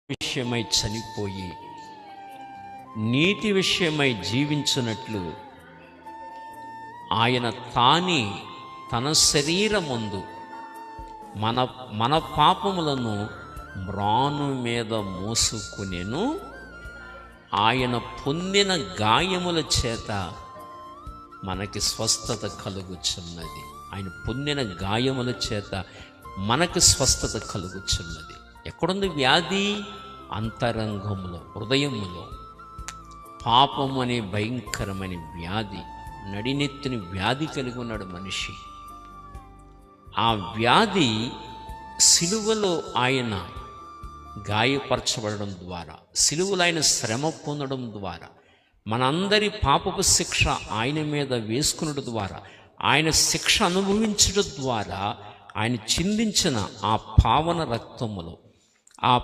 విషయమై చనిపోయి నీతి విషయమై జీవించున్నట్లు ఆయన తాని తన శరీరమందు మన పాపములను మ్రాను మీద మోసుకునేను. ఆయన పొందిన గాయముల చేత మనకి స్వస్థత కలుగుచున్నది. ఆయన పొందిన గాయముల చేత మనకు స్వస్థత కలుగుచున్నది. ఎక్కడుంది వ్యాధి? అంతరంగంలో, హృదయములో. పాపం అనే భయంకరమైన వ్యాధి, నడినెత్తిన వ్యాధి కలిగి ఉన్నాడు మనిషి. ఆ వ్యాధి సిలువలో ఆయన గాయపరచబడడం ద్వారా, సిలువలో ఆయన శ్రమ పొందడం ద్వారా, మనందరి పాపపు శిక్ష ఆయన మీద వేసుకునడం ద్వారా, ఆయన శిక్ష అనుభవించడం ద్వారా, ఆయన చిందించిన ఆ పావన రక్తములో, ఆ